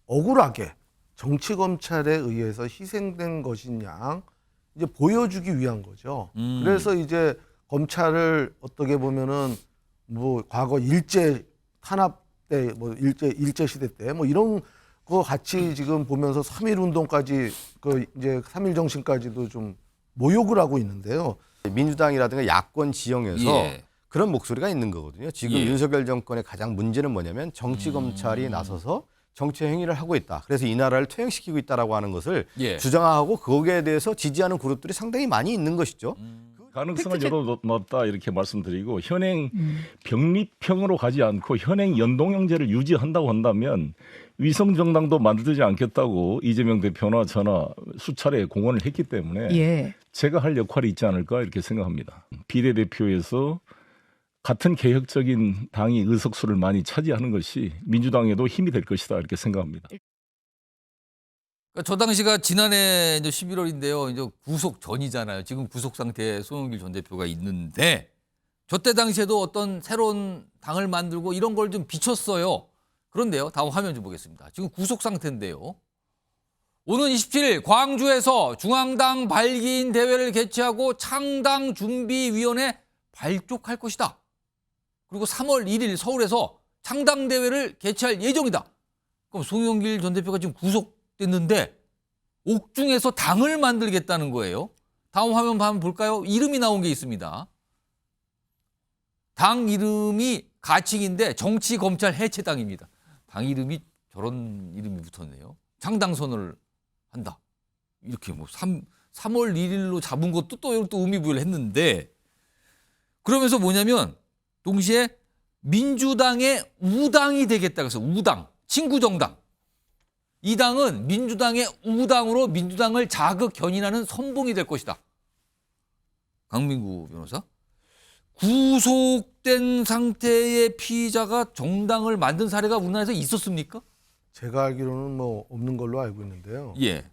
억울하게 정치 검찰에 의해서 희생된 것이냐 이제 보여주기 위한 거죠. 그래서 이제 검찰을 어떻게 보면은 뭐 과거 일제 탄압 때 뭐 일제 시대 때 뭐 이런 거 같이 지금 보면서 3.1 운동까지 그 이제 3.1 정신까지도 좀 모욕을 하고 있는데요. 민주당이라든가 야권 지형에서 예. 그런 목소리가 있는 거거든요. 지금 예. 윤석열 정권의 가장 문제는 뭐냐면 정치 검찰이 나서서 정치 행위를 하고 있다. 그래서 이 나라를 퇴행시키고 있다라고 하는 것을 예. 주장하고 거기에 대해서 지지하는 그룹들이 상당히 많이 있는 것이죠. 가능성은 여러 높다 이렇게 말씀드리고 현행 병립형으로 가지 않고 현행 연동형제를 유지한다고 한다면 위성정당도 만들지 않겠다고 이재명 대표나 저나 수차례 공언을 했기 때문에 예. 제가 할 역할이 있지 않을까 이렇게 생각합니다. 비례대표에서 같은 개혁적인 당이 의석수를 많이 차지하는 것이 민주당에도 힘이 될 것이다 이렇게 생각합니다. 그러니까 저 당시가 지난해 이제 11월인데요. 이제 구속 전이잖아요. 지금 구속 상태에 송영길 전 대표가 있는데 저때 당시에도 어떤 새로운 당을 만들고 이런 걸 좀 비췄어요. 그런데요. 다음 화면 좀 보겠습니다. 지금 구속 상태인데요. 오는 27일 광주에서 중앙당 발기인 대회를 개최하고 창당준비위원회 발족할 것이다. 그리고 3월 1일 서울에서 창당대회를 개최할 예정이다. 그럼 송영길 전 대표가 지금 구속됐는데 옥중에서 당을 만들겠다는 거예요. 다음 화면 한번 볼까요? 이름이 나온 게 있습니다. 당 이름이 가칭인데 정치검찰해체당입니다. 당 이름이 저런 이름이 붙었네요. 창당선언을 한다. 이렇게 뭐 3월 1일로 잡은 것도 또 의미부여를 했는데 그러면서 뭐냐면 동시에 민주당의 우당이 되겠다. 그래서 우당, 친구정당. 이 당은 민주당의 우당으로 민주당을 자극 견인하는 선봉이 될 것이다. 강민구 변호사. 구속된 상태의 피의자가 정당을 만든 사례가 우리나라에서 있었습니까? 제가 알기로는 뭐 없는 걸로 알고 있는데요. 예.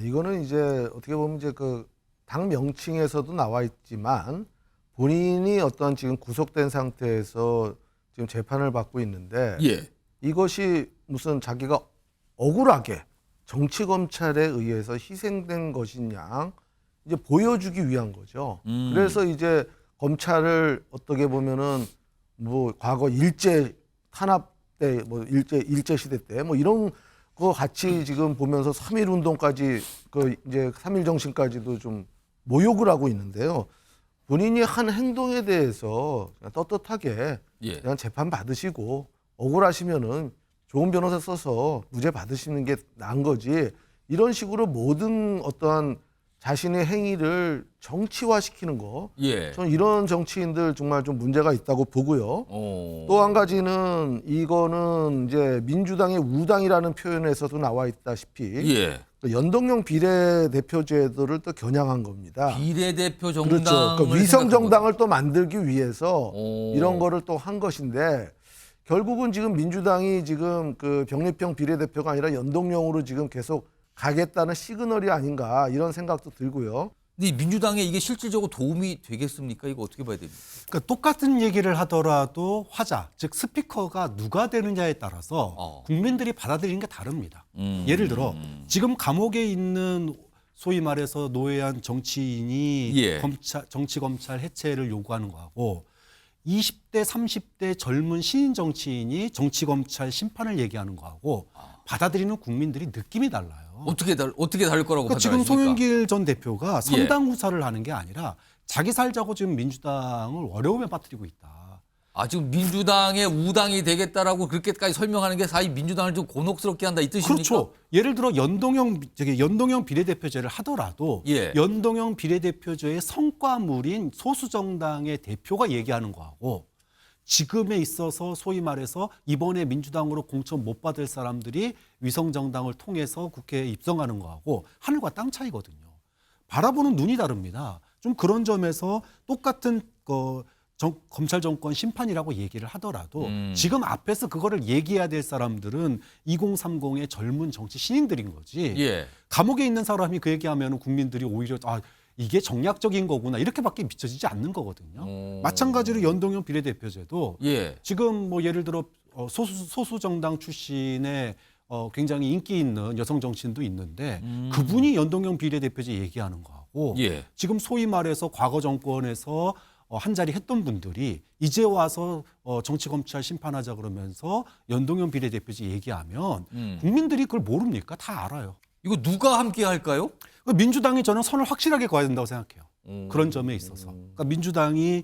이거는 이제 어떻게 보면 이제 그 당 명칭에서도 나와 있지만 본인이 어떤 지금 구속된 상태에서 지금 재판을 받고 있는데 예. 이것이 무슨 자기가 억울하게 정치 검찰에 의해서 희생된 것이냐 이제 보여주기 위한 거죠. 그래서 이제 검찰을 어떻게 보면은 뭐 과거 일제 탄압 때 뭐 일제 시대 때 뭐 이런 거 같이 지금 보면서 3.1 운동까지 그 이제 3.1 정신까지도 좀 모욕을 하고 있는데요. 본인이 한 행동에 대해서 그냥 떳떳하게 예. 그냥 재판 받으시고 억울하시면은 좋은 변호사 써서 무죄 받으시는 게 나은 거지. 이런 식으로 모든 어떠한 자신의 행위를 정치화시키는 거. 예. 저는 이런 정치인들 정말 좀 문제가 있다고 보고요. 또 한 가지는 이거는 이제 민주당의 우당이라는 표현에서도 나와 있다시피 예. 연동형 비례대표제도를 또 겨냥한 겁니다. 비례대표 정당을 그렇죠. 그 위성 정당을 또 만들기 위해서 오. 이런 거를 또 한 것인데 결국은 지금 민주당이 지금 그 병립형 비례대표가 아니라 연동형으로 지금 계속 가겠다는 시그널이 아닌가 이런 생각도 들고요. 근데 민주당에 이게 실질적으로 도움이 되겠습니까? 이거 어떻게 봐야 됩니까? 그러니까 똑같은 얘기를 하더라도 화자, 즉 스피커가 누가 되느냐에 따라서 국민들이 받아들이는 게 다릅니다. 예를 들어 지금 감옥에 있는 소위 말해서 노회한 정치인이 예. 정치검찰 해체를 요구하는 거하고 20대, 30대 젊은 신인 정치인이 정치검찰 심판을 얘기하는 거하고 받아들이는 국민들이 느낌이 달라요. 어떻게 다를 거라고 그러니까 지금 판단하십니까? 송영길 전 대표가 선당후사를 하는 게 아니라 자기 살자고 지금 민주당을 어려움에 빠뜨리고 있다. 지금 민주당의 우당이 되겠다라고 그렇게까지 설명하는 게 사실 민주당을 좀 곤혹스럽게 한다 이 뜻입니까? 그렇죠. 예를 들어 연동형 비례대표제를 하더라도 예. 연동형 비례대표제의 성과물인 소수정당의 대표가 얘기하는 거하고 지금에 있어서 소위 말해서 이번에 민주당으로 공천 못 받을 사람들이 위성정당을 통해서 국회에 입성하는 거하고 하늘과 땅 차이거든요. 바라보는 눈이 다릅니다. 좀 그런 점에서 똑같은 검찰 정권 심판이라고 얘기를 하더라도 지금 앞에서 그거를 얘기해야 될 사람들은 2030의 젊은 정치 신인들인 거지. 예. 감옥에 있는 사람이 그 얘기하면 국민들이 오히려 이게 정략적인 거구나 이렇게밖에 비춰지지 않는 거거든요. 마찬가지로 연동형 비례대표제도 예. 지금 뭐 예를 들어 소수 정당 출신의 굉장히 인기 있는 여성 정치인도 있는데 그분이 연동형 비례대표제 얘기하는 거하고 예. 지금 소위 말해서 과거 정권에서 한 자리 했던 분들이 이제 와서 정치검찰 심판하자 그러면서 연동형 비례대표제 얘기하면 국민들이 그걸 모릅니까? 다 알아요. 이거 누가 함께 할까요? 민주당이 저는 선을 확실하게 그어야 된다고 생각해요. 그런 점에 있어서. 그러니까 민주당이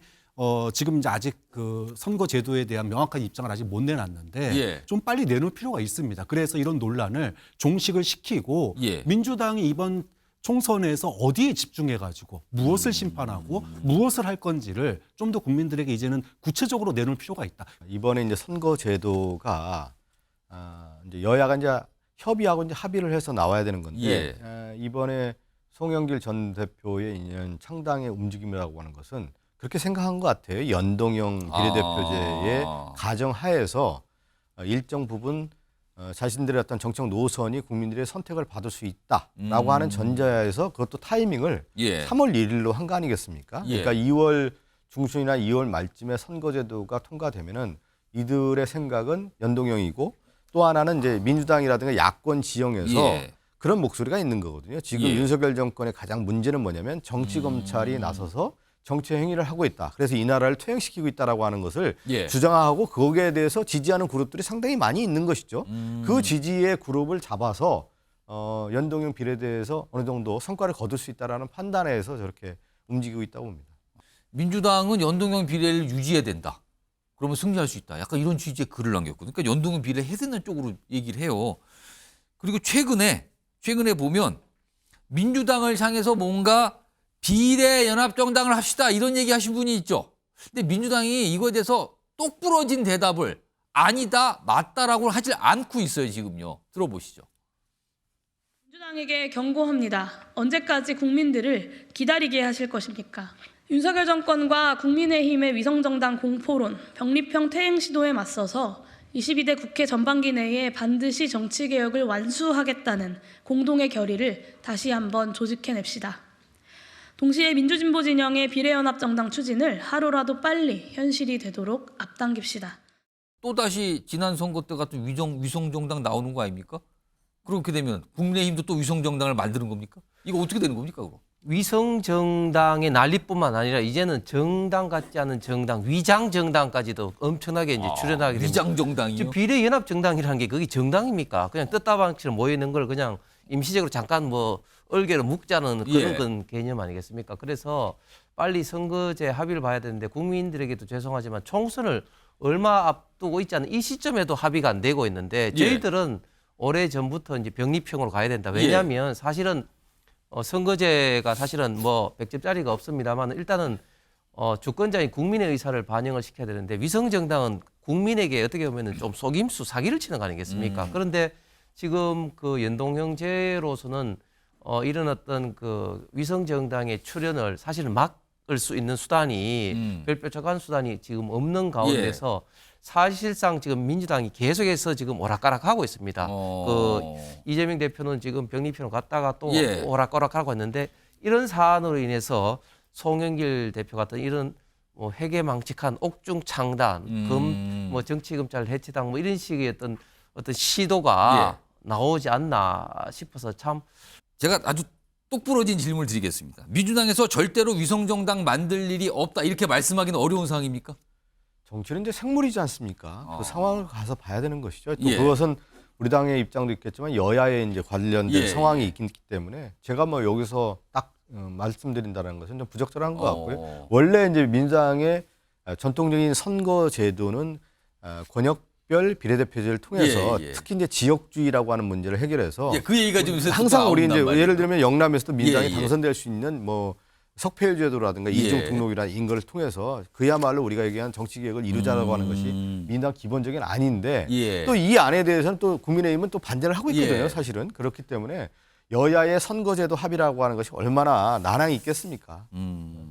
지금 이제 아직 그 선거 제도에 대한 명확한 입장을 아직 못 내놨는데 예. 좀 빨리 내놓을 필요가 있습니다. 그래서 이런 논란을 종식을 시키고 예. 민주당이 이번 총선에서 어디에 집중해가지고 무엇을 심판하고 무엇을 할 건지를 좀 더 국민들에게 이제는 구체적으로 내놓을 필요가 있다. 이번에 이제 선거 제도가 이제 여야가 이제 협의하고 이제 합의를 해서 나와야 되는 건데 이번에 송영길 전 대표의 이런 창당의 움직임이라고 하는 것은 그렇게 생각한 것 같아요. 연동형 비례대표제의 가정하에서 일정 부분 자신들의 어떤 정책 노선이 국민들의 선택을 받을 수 있다라고 하는 전제하에서 그것도 타이밍을 3월 1일로 한 거 아니겠습니까? 그러니까 2월 중순이나 2월 말쯤에 선거제도가 통과되면은 이들의 생각은 연동형이고 또 하나는 이제 민주당이라든가 야권 지형에서 그런 목소리가 있는 거거든요. 지금 윤석열 정권의 가장 문제는 뭐냐면 정치 검찰이 나서서 정치 행위를 하고 있다. 그래서 이 나라를 퇴행시키고 있다라고 하는 것을 주장하고 거기에 대해서 지지하는 그룹들이 상당히 많이 있는 것이죠. 그 지지의 그룹을 잡아서 연동형 비례대에서 어느 정도 성과를 거둘 수 있다라는 판단에서 저렇게 움직이고 있다고 봅니다. 민주당은 연동형 비례를 유지해야 된다. 그러면 승리할 수 있다. 약간 이런 취지의 글을 남겼거든요. 그러니까 연동형 비례 해야 되는 쪽으로 얘기를 해요. 그리고 최근에 보면 민주당을 향해서 뭔가 비례연합정당을 합시다 이런 얘기 하신 분이 있죠. 근데 민주당이 이거에 대해서 똑부러진 대답을 아니다, 맞다라고 하질 않고 있어요, 지금요. 들어보시죠. 민주당에게 경고합니다. 언제까지 국민들을 기다리게 하실 것입니까? 윤석열 정권과 국민의힘의 위성정당 공포론, 병립형 퇴행 시도에 맞서서 22대 국회 전반기 내에 반드시 정치개혁을 완수하겠다는 공동의 결의를 다시 한번 조직해냅시다. 동시에 민주진보 진영의 비례연합정당 추진을 하루라도 빨리 현실이 되도록 앞당깁시다. 또다시 지난 선거 때 같은 위성정당 나오는 거 아닙니까? 그렇게 되면 국민의힘도 또 위성정당을 만드는 겁니까? 이거 어떻게 되는 겁니까? 그럼? 위성정당의 난리뿐만 아니라 이제는 정당 같지 않은 정당, 위장정당까지도 엄청나게 이제 출연하게 됩니다. 위장정당이요? 지금 비례연합정당이라는 게 그게 정당입니까? 그냥 뜻다방처럼 모여있는 걸 그냥 임시적으로 잠깐 뭐 얼개로 묶자는 그런 개념 아니겠습니까? 그래서 빨리 선거제 합의를 봐야 되는데 국민들에게도 죄송하지만 총선을 얼마 앞두고 있지 않은 이 시점에도 합의가 안 되고 있는데 저희들은 오래 전부터 이제 병립형으로 가야 된다. 왜냐하면 사실은 선거제가 사실은 뭐 100점짜리가 없습니다만 일단은 주권자인 국민의 의사를 반영을 시켜야 되는데 위성정당은 국민에게 어떻게 보면은 좀 속임수 사기를 치는 거 아니겠습니까? 그런데 지금 그 연동형제로서는 이런 어떤 그 위성정당의 출현을 사실은 막을 수 있는 수단이 별표적한 수단이 지금 없는 가운데서 사실상 지금 민주당이 계속해서 지금 오락가락하고 있습니다. 그 이재명 대표는 지금 병립형으로 갔다가 또 오락가락하고 있는데 이런 사안으로 인해서 송영길 대표 같은 이런 뭐 회계망측한 옥중 창단, 뭐 정치검찰 해체당 뭐 이런 식의 어떤 시도가 나오지 않나 싶어서 참. 제가 아주 똑부러진 질문을 드리겠습니다. 민주당에서 절대로 위성정당 만들 일이 없다 이렇게 말씀하기는 어려운 상황입니까? 정치는 이제 생물이지 않습니까? 그 상황을 가서 봐야 되는 것이죠. 또 그것은 우리 당의 입장도 있겠지만 여야의 이제 관련된 상황이 있기 때문에 제가 뭐 여기서 딱 말씀드린다는 것은 좀 부적절한 것 같고요. 원래 이제 민주당의 전통적인 선거 제도는 권역별 비례대표제를 통해서 특히 이제 지역주의라고 하는 문제를 해결해서 그 얘기가 지금 항상 우리 이제 말이에요. 예를 들면 영남에서도 민주당이 당선될 수 있는 뭐 석패율제도라든가 이중 등록이라는 인거를 통해서 그야말로 우리가 얘기한 정치개혁을 이루자라고 하는 것이 민주당 기본적인 안인데 또 이 안에 대해서는 또 국민의힘은 또 반대를 하고 있거든요. 사실은 그렇기 때문에 여야의 선거제도 합의라고 하는 것이 얼마나 난항이 있겠습니까?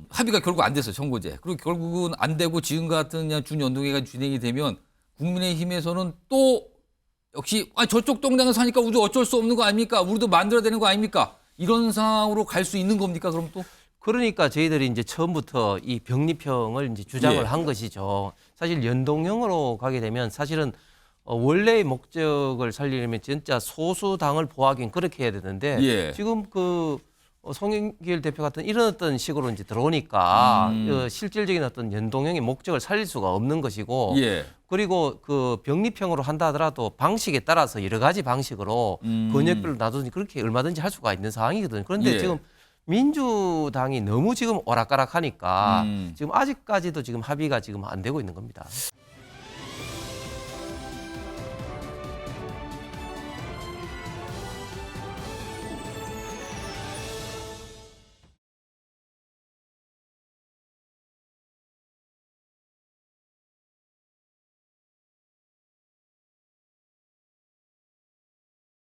합의가 결국 안 됐어요. 선거제. 그리고 결국은 안 되고 지금 같은 그냥 준연동회가 진행이 되면 국민의힘에서는 또 역시 저쪽 동당에서 하니까 우리도 어쩔 수 없는 거 아닙니까? 우리도 만들어야 되는 거 아닙니까? 이런 상황으로 갈 수 있는 겁니까? 그럼 또? 그러니까 저희들이 이제 처음부터 이 병립형을 이제 주장을 한 것이죠. 사실 연동형으로 가게 되면 사실은 원래의 목적을 살리려면 진짜 소수당을 보호하긴 그렇게 해야 되는데 예. 지금 그 송영길 대표 같은 이런 어떤 식으로 이제 들어오니까 실질적인 어떤 연동형의 목적을 살릴 수가 없는 것이고 예. 그리고 그 병립형으로 한다 하더라도 방식에 따라서 여러 가지 방식으로 권역별로 놔두니 그렇게 얼마든지 할 수가 있는 상황이거든요. 그런데 예. 지금 민주당이 너무 지금 오락가락하니까 지금 아직까지도 지금 합의가 지금 안 되고 있는 겁니다.